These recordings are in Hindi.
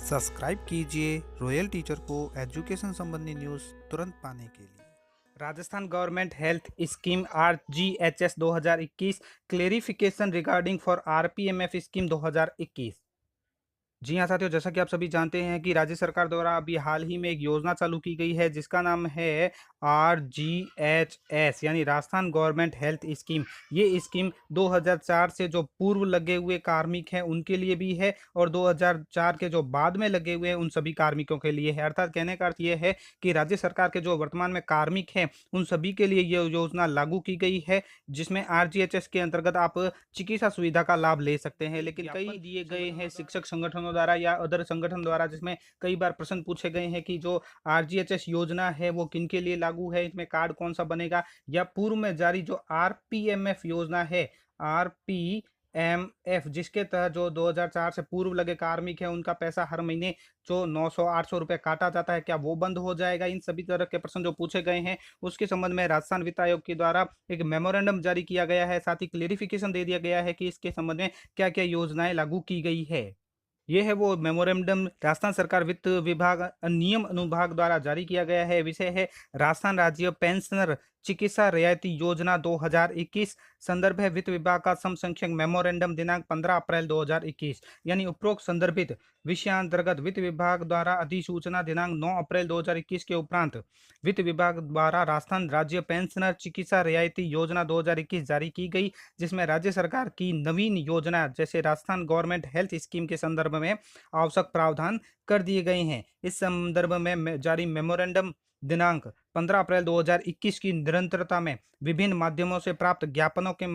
सब्सक्राइब कीजिए रॉयल टीचर को एजुकेशन संबंधी न्यूज़ तुरंत पाने के लिए। Rajasthan government health scheme RGHS 2021 clarification regarding for RPMF scheme 2021। जी हाँ साथियों, जैसा कि आप सभी जानते हैं कि राज्य सरकार द्वारा अभी हाल ही में एक योजना चालू की गई है जिसका नाम है RGHS यानी राजस्थान गवर्नमेंट हेल्थ स्कीम। ये स्कीम 2004 से जो पूर्व लगे हुए कार्मिक हैं उनके लिए भी है और 2004 के जो बाद में लगे हुए हैं उन सभी कार्मिकों के लिए है। अर्थात कहने का अर्थ ये है कि राज्य सरकार के जो वर्तमान में कार्मिक हैं उन सभी के लिए ये योजना लागू की गई है, जिसमें RGHS के अंतर्गत आप चिकित्सा सुविधा का लाभ ले सकते हैं। लेकिन कई दिए गए हैं शिक्षक संगठनों द्वारा या अदर संगठन द्वारा, जिसमें कई बार प्रश्न पूछे गए हैं कि जो RGHS योजना है वो किन के लिए लागू है, इसमें कार्ड कौन सा बनेगा, या पूर्व में जारी जो RPMF योजना है, RPMF जिसके तहत जो 2004 से पूर्व लगे कार्मिक है उनका पैसा हर महीने जो 900-800 रुपये काटा जाता है, क्या वो बंद हो जाएगा। इन सभी तरह के प्रश्न जो पूछे गए हैं उसके संबंध में राजस्थान वित्त आयोग के द्वारा एक मेमोरेंडम जारी किया गया है। साथ ही क्लेरिफिकेशन दे दिया गया है कि इसके संबंध में क्या क्या योजनाएं लागू की गई है। ये है वो मेमोरेंडम राजस्थान सरकार वित्त विभाग नियम अनुभाग द्वारा जारी किया गया है। विषय है राजस्थान राज्य पेंशनर चिकित्सा रियायती योजना 2021। संदर्भ है वित्त विभाग का समसंख्यक मेमोरेंडम दिनांक 15 अप्रैल 2021। यानी उपरोक्त संदर्भित विषयांतर्गत वित्त विभाग द्वारा अधिसूचना दिनांक 9 अप्रैल 2021 के उपरांत वित्त विभाग द्वारा राजस्थान राज्य पेंशनर चिकित्सा रियायती योजना 2021 जारी की गई, जिसमें राज्य सरकार की नवीन योजना जैसे राजस्थान गवर्नमेंट हेल्थ स्कीम के संदर्भ में आवश्यक प्रावधान कर दिए गए हैं। इस संदर्भ में जारी मेमोरेंडम दिनांक 15 अप्रैल 2021 की निरंतरता में विभिन्न माध्यमों से प्राप्त ज्ञापनों के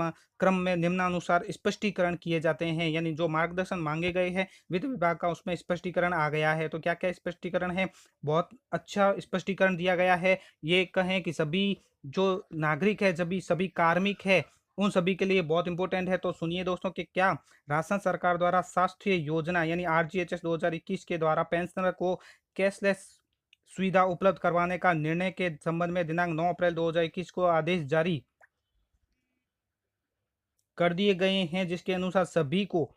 क्रम में निम्नानुसार स्पष्टीकरण किए जाते हैं। यानी जो मार्गदर्शन मांगे गए हैं वित्त विभाग का उसमें स्पष्टीकरण आ गया है। तो क्या क्या स्पष्टीकरण है, बहुत अच्छा स्पष्टीकरण दिया गया है। ये कहें कि सभी जो नागरिक है, जब सभी कार्मिक है, उन सभी के लिए बहुत इंपॉर्टेंट है। तो सुनिए दोस्तों कि क्या राजस्थान सरकार द्वारा शासकीय योजना यानी RGHS 2021 के द्वारा पेंशनर को कैशलेस सुविधा उपलब्ध करवाने का निर्णय के संबंध में दिनांक 9 अप्रैल 2021 को आदेश जारी कर दिए गए हैं, जिसके अनुसार सभी को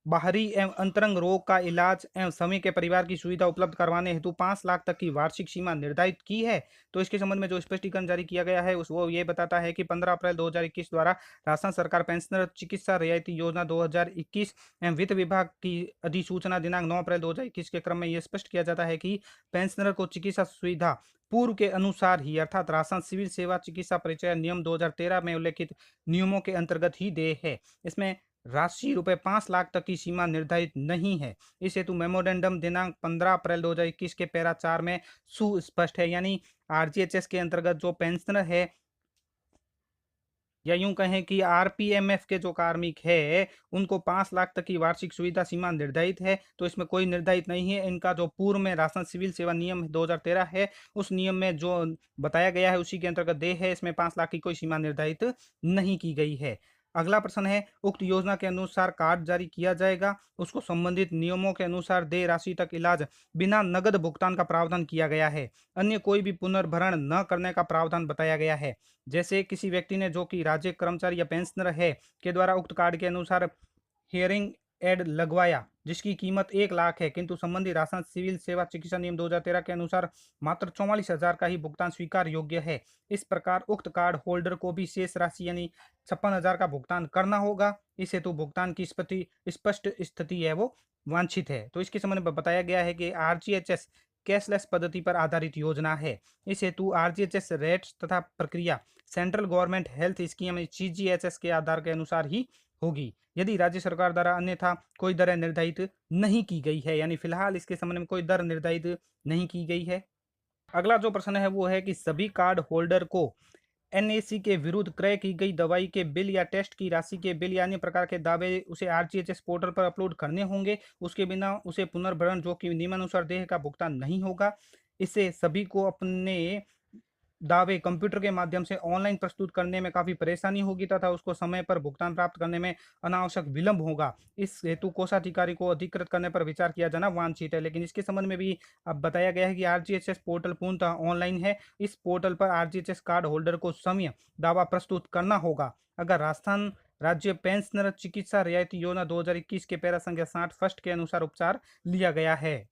बाहरी एवं अंतरंग रोग का इलाज एवं समय के परिवार की सुविधा उपलब्ध करवाने हेतु 5 लाख तक की वार्षिक सीमा निर्धारित की है। तो इसके संबंध में जो स्पष्टीकरण जारी किया गया है उस वो ये बताता है कि 15 अप्रैल 2021 द्वारा राजस्थान सरकार पेंशनर चिकित्सा रियायती योजना 2021 एवं वित्त विभाग की अधिसूचना दिनांक 9 अप्रैल 2021 के क्रम में यह स्पष्ट किया जाता है कि पेंशनर को चिकित्सा सुविधा पूर्व के अनुसार ही अर्थात राजस्थान सिविल सेवा चिकित्सा परिचय नियम 2013 में उल्लेखित नियमों के अंतर्गत ही दे है। इसमें राशि रुपए 5 लाख तक की सीमा निर्धारित नहीं है। इस हेतु मेमोरेंडम दिनांक 15 अप्रैल 2021 के पैरा 4 में सुस्पष्ट है। यानी RGHS के अंतर्गत जो पेंशनर है या यूं कहें कि RPMF के जो कार्मिक है उनको 5 लाख तक की वार्षिक सुविधा सीमा निर्धारित है। तो इसमें कोई निर्धारित नहीं है। इनका जो पूर्व में राजस्थान सिविल सेवा नियम 2013 है उस नियम में जो बताया गया है उसी के अंतर्गत दे है। इसमें 5 लाख की कोई सीमा निर्धारित नहीं की गई है। अगला प्रश्न है, उक्त योजना के अनुसार कार्ड जारी किया जाएगा, उसको संबंधित नियमों के अनुसार देय राशि तक इलाज बिना नगद भुगतान का प्रावधान किया गया है। अन्य कोई भी पुनर्भरण न करने का प्रावधान बताया गया है। जैसे किसी व्यक्ति ने जो कि राज्य कर्मचारी या पेंशनर है के द्वारा उक्त कार्ड के अनुसार हियरिंग एड लगवाया जिसकी कीमत 1 लाख है, किंतु संबंधित राजस्थान सिविल सेवा चिकित्सा नियम 2013 के अनुसार मात्र 44,000 का ही भुगतान स्वीकार योग्य है। इस प्रकार उक्त कार्ड होल्डर को भी शेष राशि यानी 56,000 का भुगतान करना होगा। इस हेतु भुगतान की स्पष्ट स्थिति है वो वांछित है। तो इसके संबंध में बताया गया है कि RGHS कैशलेस पद्धति पर आधारित योजना है। इस हेतु RGHS रेट्स तथा प्रक्रिया central government health scheme CGHS के आधार के अनुसार ही होगी, यदि राज्य सरकार द्वारा अन्यथा कोई दर निर्धारित नहीं की गई है। यानी फिलहाल इसके संबंध में कोई दर निर्धारित नहीं की गई है। अगला जो प्रश्न है वो है कि सभी कार्ड होल्डर को NAC के विरुद्ध क्रय की गई दवाई के बिल या टेस्ट की राशि के बिल या अन्य प्रकार के दावे उसे RGHS पोर्टल पर अपलोड करने होंगे। उसके बिना उसे पुनर्भरण जो कि नियमानुसार देय का भुगतान नहीं होगा। इससे सभी को अपने दावे कंप्यूटर के माध्यम से ऑनलाइन प्रस्तुत करने में काफ़ी परेशानी होगी तथा उसको समय पर भुगतान प्राप्त करने में अनावश्यक विलंब होगा। इस हेतु कोषाधिकारी को अधिकृत करने पर विचार किया जाना वांछित है। लेकिन इसके संबंध में भी अब बताया गया है कि आरजीएचएस पोर्टल पूर्णतः ऑनलाइन है। इस पोर्टल पर आरजीएचएस कार्ड होल्डर को समय दावा प्रस्तुत करना होगा। अगर राजस्थान राज्य पेंशनर चिकित्सा रियायती योजना 2021 के पैरा संख्या 60 फर्स्ट के अनुसार उपचार लिया गया है।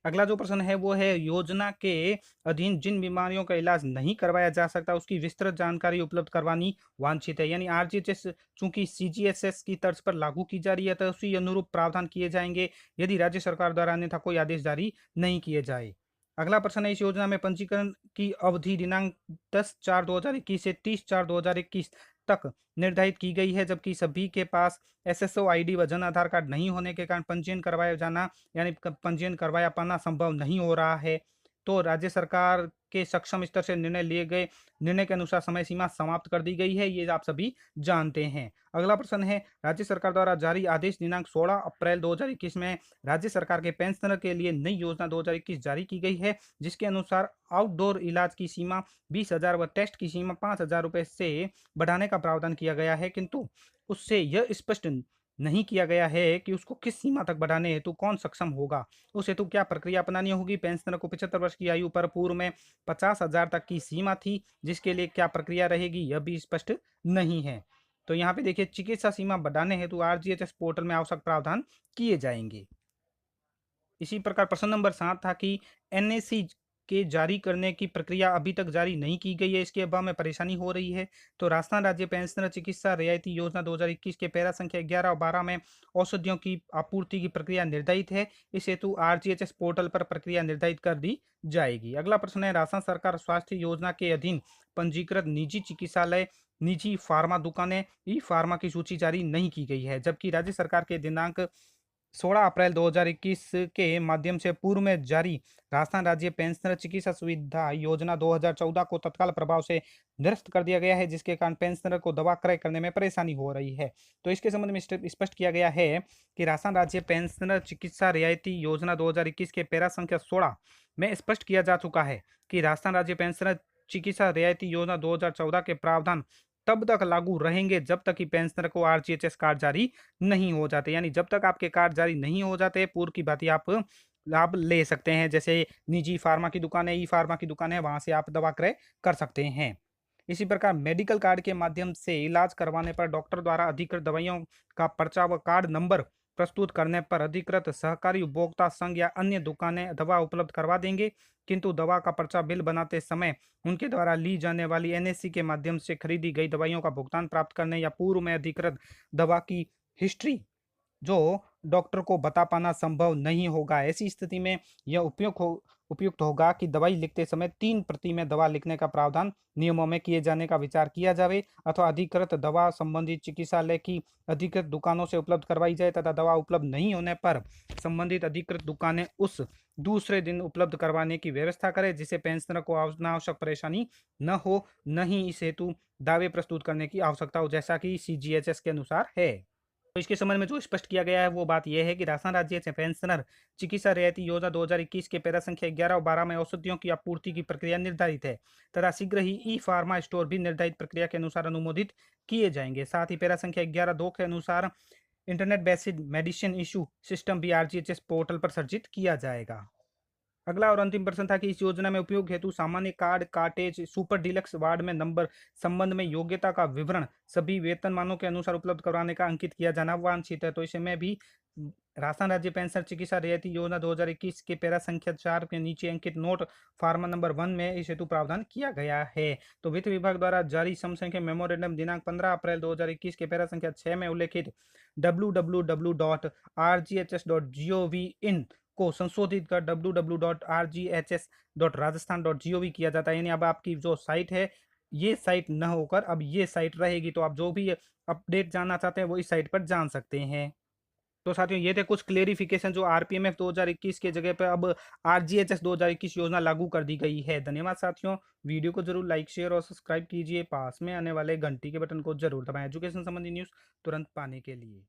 अगला जो प्रश्न है वो है योजना के अधीन जिन बीमारियों का इलाज नहीं करवाया जा सकता उसकी विस्तृत जानकारी उपलब्ध करवानी वांछित है। यानी आरजीएचएस चूंकि सीजीएचएस की तर्ज पर लागू की जा रही है तो उसी अनुरूप प्रावधान किए जाएंगे यदि राज्य सरकार द्वारा अन्यथा कोई आदेश जारी नहीं किए जाए। अगला प्रश्न है इस योजना में पंजीकरण की अवधि दिनांक 10/4/2021 से 30/4/2021 तक निर्धारित की गई है, जबकि सभी के पास एसएसओ आईडी व जन आधार कार्ड नहीं होने के कारण पंजीयन करवाया जाना यानी पंजीयन करवाया पाना संभव नहीं हो रहा है। तो राज्य सरकार के सक्षम स्तर से निर्णय लिए गए निर्णय के अनुसार समय सीमा समाप्त कर दी गई है, ये आप सभी जानते हैं। अगला प्रश्न है राज्य सरकार द्वारा जारी आदेश दिनांक 16 अप्रैल 2021 में राज्य सरकार के पेंशनर के लिए नई योजना 2021 जारी की गई है, जिसके अनुसार आउटडोर इलाज की सीमा 20,000 व टेस्ट की सीमा 5,000 रुपए से बढ़ाने का प्रावधान किया गया है, किंतु उससे यह स्पष्ट नहीं किया गया है कि उसको किस सीमा तक बढ़ाने हेतु कौन सक्षम होगा। उस हेतु क्या प्रक्रिया अपनानी होगी। पेंशनर को 75 वर्ष की आयु पर पूर्व में 50,000 तक की सीमा थी, जिसके लिए क्या प्रक्रिया रहेगी यह भी स्पष्ट नहीं है। तो यहाँ पे देखिए चिकित्सा सीमा बढ़ाने हेतु आरजीएचएस पोर्टल में आवश्यक प्रावधान किए जाएंगे। इसी प्रकार प्रश्न नंबर 7 था कि एनएसी के जारी करने की प्रक्रिया अभी तक जारी नहीं की गई है, इसके अभाव में परेशानी हो रही है। तो राजस्थान राज्य पेंशनर चिकित्सा रियायती योजना 2021 के पैरा संख्या 11 और 12 में औषधियों की आपूर्ति की प्रक्रिया निर्धारित है। इस हेतु आरजीएचएस पोर्टल पर प्रक्रिया निर्धारित कर दी जाएगी। अगला प्रश्न है राजस्थान सरकार स्वास्थ्य योजना के अधीन पंजीकृत निजी चिकित्सालय, निजी फार्मा दुकानें, ई फार्मा की सूची जारी नहीं की गई है, जबकि राज्य सरकार के दिनांक 16 अप्रैल 2021 के माध्यम से पूर्व में जारी राजस्थान राज्य पेंशनर चिकित्सा सुविधा योजना 2014 को तत्काल प्रभाव से निरस्त कर दिया गया है, जिसके कारण पेंशनर को दवा क्रय करने में परेशानी हो रही है। तो इसके संबंध में स्पष्ट किया गया है कि राजस्थान राज्य पेंशनर चिकित्सा रियायती योजना 2021 के पैरा संख्या 16 में स्पष्ट किया जा चुका है कि राजस्थान राज्य पेंशनर चिकित्सा रियायती योजना 2014 के प्रावधान तब तक लागू रहेंगे जब तक कि पेंशनर को आरजीएचएस कार्ड जारी नहीं हो जाते। यानी जब तक आपके कार्ड जारी नहीं हो जाते पूर्व की भांति आप लाभ ले सकते हैं। जैसे निजी फार्मा की दुकान है, ई फार्मा की दुकान है, वहां से आप दवा क्रय कर सकते हैं। इसी प्रकार मेडिकल कार्ड के माध्यम से इलाज करवाने पर डॉक्टर द्वारा अधिकृत दवाइयों का पर्चा व कार्ड नंबर प्रस्तुत करने पर अधिकृत सहकारी उपभोक्ता संघ या अन्य दुकानें दवा उपलब्ध करवा देंगे, किंतु दवा का पर्चा बिल बनाते समय उनके द्वारा ली जाने वाली एनएससी के माध्यम से खरीदी गई दवाइयों का भुगतान प्राप्त करने या पूर्व में अधिकृत दवा की हिस्ट्री जो डॉक्टर को बता पाना संभव नहीं होगा। ऐसी स्थिति में यह उपयुक्त होगा कि दवाई लिखते समय 3 प्रति में दवा लिखने का प्रावधान नियमों में किए जाने का विचार किया जाए, अथवा अधिकृत दवा संबंधित चिकित्सालय की अधिकृत दुकानों से उपलब्ध करवाई जाए तथा दवा उपलब्ध नहीं होने पर संबंधित अधिकृत दुकानें उस दूसरे दिन उपलब्ध करवाने की व्यवस्था करें, जिससे पेंशनर को अनावश्यक परेशानी न हो, न ही इस हेतु दावे प्रस्तुत करने की आवश्यकता हो, जैसा कि सीजीएचएस के अनुसार है। तो इसके संबंध में जो स्पष्ट किया गया है वो बात यह है कि राजस्थान राज्य पेंशनर चिकित्सा रियायती योजना 2021 के पैरा संख्या 11 और 12 में औषधियों की आपूर्ति की प्रक्रिया निर्धारित है तथा शीघ्र ही ई फार्मा स्टोर भी निर्धारित प्रक्रिया के अनुसार अनुमोदित किए जाएंगे। साथ ही पैरा संख्या 11(2) के अनुसार internet based medicine issue system भी आरजीएचएस पोर्टल पर सर्जित किया जाएगा। अगला और अंतिम प्रश्न था कि इस योजना में उपयोग हेतु सामान्य कार्ड, कार्टेज, सुपर डिलक्स वार्ड में नंबर संबंध में योग्यता का विवरण सभी वेतनमानों के अनुसार उपलब्ध करवाने का अंकित किया जाना वांछित है। तो इसमें भी राजस्थान राज्य पेंशन चिकित्सा रियायती योजना 2021 के पैरा संख्या 4 के नीचे अंकित नोट फार्मा नंबर 1 में इस हेतु प्रावधान किया गया है। तो वित्त विभाग द्वारा जारी समसंख्यक मेमोरेंडम दिनांक 15 अप्रैल 2021 के पैरा संख्या 6 में उल्लेखित www.rghs.gov.in को संशोधित कर www.rghs.rajasthan.gov किया जाता है। यानी अब आपकी जो साइट है ये साइट न होकर अब ये साइट रहेगी, तो आप जो भी अपडेट जानना चाहते हैं वो इस साइट पर जान सकते हैं। तो साथियों ये थे कुछ क्लेरिफिकेशन जो आरपीएमएफ 2021 के जगह पर अब आरजीएचएस 2021 योजना लागू कर दी गई है। धन्यवाद साथियों, वीडियो को जरूर लाइक, शेयर और सब्सक्राइब कीजिए। पास में आने वाले घंटी के बटन को जरूर दबाएं एजुकेशन संबंधी न्यूज़ तुरंत पाने के लिए।